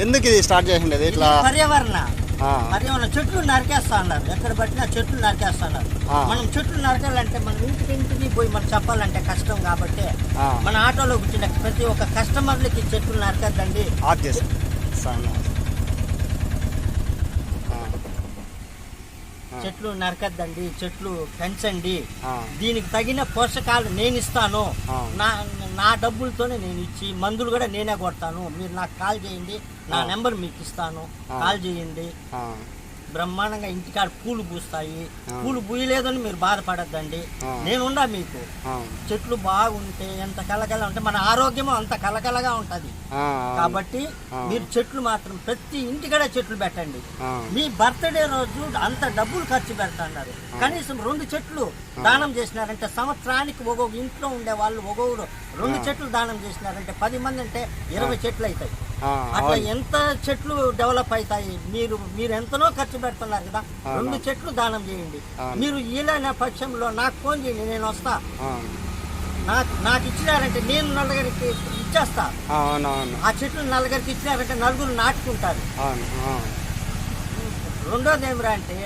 ఎందుకు ఇది స్టార్ట్ చేసిండేది ఇట్లా? పర్యావరణ చెట్లు నరికేస్తా ఉన్నారు, ఎక్కడ పట్టినా చెట్లు నరికేస్తా ఉన్నారు. మనం చెట్లు నరకాలంటే మనం ఇంటికి పోయి మనం చెప్పాలంటే కష్టం కాబట్టి మన ఆటోలో కూర్చున్న ప్రతి ఒక్క కస్టమర్లకి చెట్లు నరకద్దండి, చెట్లు నరకద్దండి, చెట్లు పెంచండి, దీనికి తగిన పోషకాలు నేను ఇస్తాను, నా డబ్బులతోనే నేను ఇచ్చి మందులు కూడా నేనే కొడతాను, మీరు నాకు కాల్ చేయండి, నా నెంబర్ మీకు ఇస్తాను, కాల్ చేయండి, బ్రహ్మాండంగా ఇంటికాడ పూలు పూస్తాయి, పూలు పూయలేదని మీరు బాధపడద్దండి, నేనుండా మీకు. చెట్లు బాగుంటే ఎంత కలకల ఉంటే మన ఆరోగ్యము అంత కలకలగా ఉంటది. కాబట్టి మీరు చెట్లు మాత్రం ప్రతి ఇంటికాడ చెట్లు పెట్టండి. మీ బర్త్డే రోజు అంత డబ్బులు ఖర్చు పెడతాన్నారు, కనీసం 2 చెట్లు దానం చేసినారంటే సంవత్సరానికి ఒక్కొక్క ఇంట్లో ఉండే వాళ్ళు ఒక్కొక్కరు 2 చెట్లు దానం చేసినారంటే 10 మంది అంటే 20 చెట్లు అవుతాయి. అట్లా ఎంత చెట్లు డెవలప్ అవుతాయి. మీరు ఎంతనో ఖర్చు పెడుతున్నారు కదా, 2 చెట్లు దానం చేయండి. మీరు ఈలైన పక్షంలో నాకు ఫోన్ చేయండి, నేను వస్తా. నాకు ఇచ్చినారంటే నేను నలుగురికి ఇచ్చేస్తా. ఆ చెట్లు నలుగురికి ఇచ్చినారంటే 4 నాటుకుంటారు. రెండోది ఏమిరా అంటే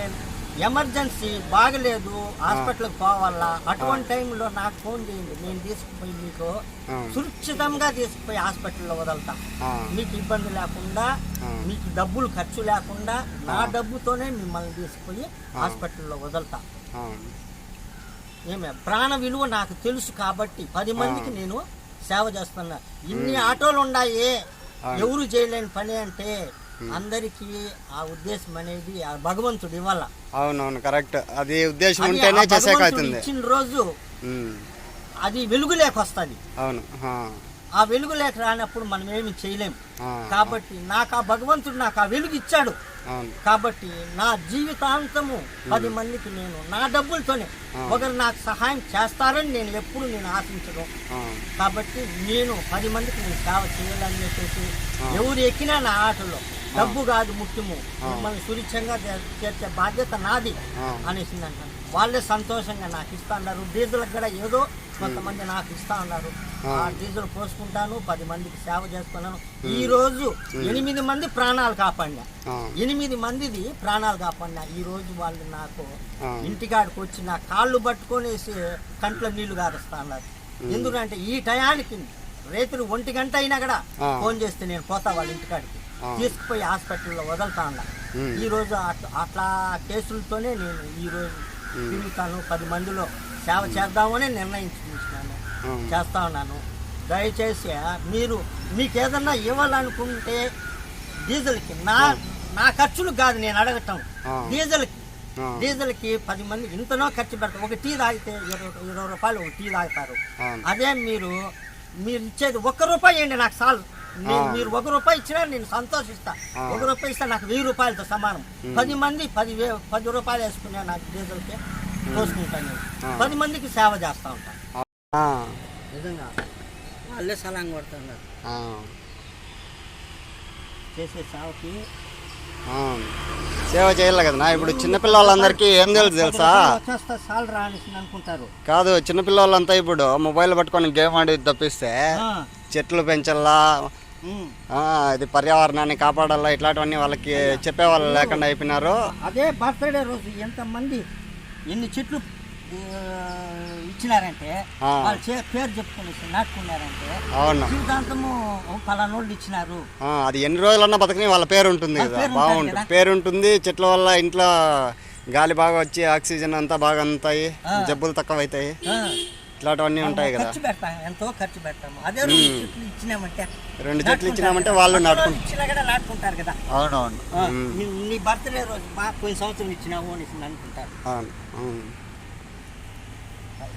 ఎమర్జెన్సీ బాగలేదు, హాస్పిటల్కి పోవాలా, అటువంటి టైంలో నాకు ఫోన్ చేయండి, నేను తీసుకుపోయి మీకు సురక్షితంగా తీసుకుపోయి హాస్పిటల్లో వదలుతా. మీకు ఇబ్బంది లేకుండా, మీకు డబ్బులు ఖర్చు లేకుండా నా డబ్బుతోనే మిమ్మల్ని తీసుకుపోయి హాస్పిటల్లో వదలుతా. ప్రాణ విలువ నాకు తెలుసు కాబట్టి 10 మందికి నేను సేవ చేస్తున్నా. ఇన్ని ఆటోలు ఉన్నాయి, ఎవరు చేయలేని పని అంటే అందరికి ఆ ఉద్దేశం అనేది ఆ భగవంతుడు ఇవ్వాల. అవునవును, కరెక్ట్. అది ఉద్దేశం ఉంటేనే చేసేకైతుంది. ఇచ్చిన రోజు అది వెలుగు లేకొస్తుంది. అవును, ఆ వెలుగు లేక రానప్పుడు మనం ఏమి చేయలేం. కాబట్టి నాకు ఆ భగవంతుడు నాకు ఆ వెలుగు ఇచ్చాడు. కాబట్టి నా జీవితాంతము 10 మందికి నేను నా డబ్బులతోనే, ఒకరు నాకు సహాయం చేస్తారని నేను ఎప్పుడు ఆశించను. కాబట్టి నేను 10 మందికి నేను సేవ చేయాలని చెప్పేసి ఎవరు ఎక్కినా నా ఆటలో డబ్బు కాదు ముఖ్యము, మిమ్మల్ని సురక్షంగా చేర్చే బాధ్యత నాది అనేసి అంటాను. వాళ్ళే సంతోషంగా నాకు ఇస్తా ఉన్నారు. డీజిల్కి కూడా ఏదో కొంతమంది నాకు ఇస్తా ఉన్నారు. ఆ డీజిల్ పోసుకుంటాను, 10 మందికి సేవ చేస్తున్నాను. ఈ రోజు 8 మంది ప్రాణాలు కాపాడినా, 8 మందిది ప్రాణాలు కాపాడినా. ఈ రోజు వాళ్ళు నాకు ఇంటికాడికి వచ్చి నా కాళ్ళు పట్టుకొనేసి కంట్లో నీళ్లు గారుస్తా ఉన్నారు. ఎందుకంటే ఈ టయానికి రైతులు 1 గంట అయినా కూడా ఫోన్ చేస్తే నేను పోతా వాళ్ళ ఇంటికాడికి తీసుకుపోయి హాస్పిటల్లో వదులుతా ఉన్నా. ఈ రోజు అట్లా కేసులతోనే నేను ఈ రోజు తిరుగుతాను. 10 మందిలో సేవ చేద్దామని నిర్ణయించుకుంటున్నాను, చేస్తా ఉన్నాను. దయచేసి మీకు ఏదన్నా ఇవ్వాలనుకుంటే డీజిల్కి నా ఖర్చులు కాదు నేను అడగటం, డీజిల్కి 10 మంది ఇంతనో ఖర్చు పెడతారు. ఒక టీ తాగితే 20 రూపాయలు ఒక టీ తాగుతారు. అదే మీరు ఇచ్చేది 1 రూపాయి ఇవ్వండి నాకు చాలు. మీరు 1 రూపాయి ఇచ్చినా నేను సంతోషిస్తా. 1 రూపాయి ఇస్తా నాకు 1000 రూపాయలతో సమానం. 10 మంది 10 రూపాయలు వేసుకునే నాకు డీజిల్కి పోసుకుంటాను. నేను 10 మందికి సేవ చేస్తా ఉంటాను. నిజంగా వాళ్ళే సలాం కొడుతున్నారు చేసే సేవకి. సేవ చేయాలి కదా. ఇప్పుడు చిన్నపిల్లలందరికీ ఏం తెలుసా, అనుకుంటారు కాదు, చిన్నపిల్లలంతా ఇప్పుడు మొబైల్ పట్టుకొని గేమ్ ఆడి తప్పిస్తే చెట్లు పెంచాలా, ఇది పర్యావరణాన్ని కాపాడాలా, ఇట్లాంటివన్నీ వాళ్ళకి చెప్పేవాళ్ళు లేకుండా అయిపోయినారు. అదే బర్త్డే రోజు ఎంతమంది ఎన్ని చెట్లు ఇచ్చినారంటే వాళ్ళ పేరు చెప్పుకుని నాటుకున్నారంటే జీవితాంతము పలానోళ్ళు ఇచ్చినారు. అది ఎన్ని రోజులన్నా బతకని వాళ్ళ పేరు ఉంటుంది కదా, బాగుంటుంది, పేరు ఉంటుంది. చెట్ల వల్ల ఇంట్లో గాలి బాగా వచ్చి ఆక్సిజన్ అంతా బాగా అందుతాయి, జబ్బులు తక్కువ అవుతాయి, ఇట్లాంటివన్నీ ఉంటాయి కదా. ఎంతో ఖర్చు పెడతాము. అదే 2 చెట్లు ఇచ్చినామంటే 2 చెట్లు ఇచ్చినామంటే వాళ్ళు నాటుకుంటారు కదా. అవునవును, నీ బర్త్డే రోజు పోయిన సంవత్సరం ఇచ్చినావు అని అనుకుంటారు.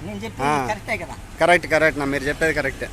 నేను చెప్పేది కరెక్టే కదా. కరెక్ట్ నా మీరు చెప్పేది కరెక్టే.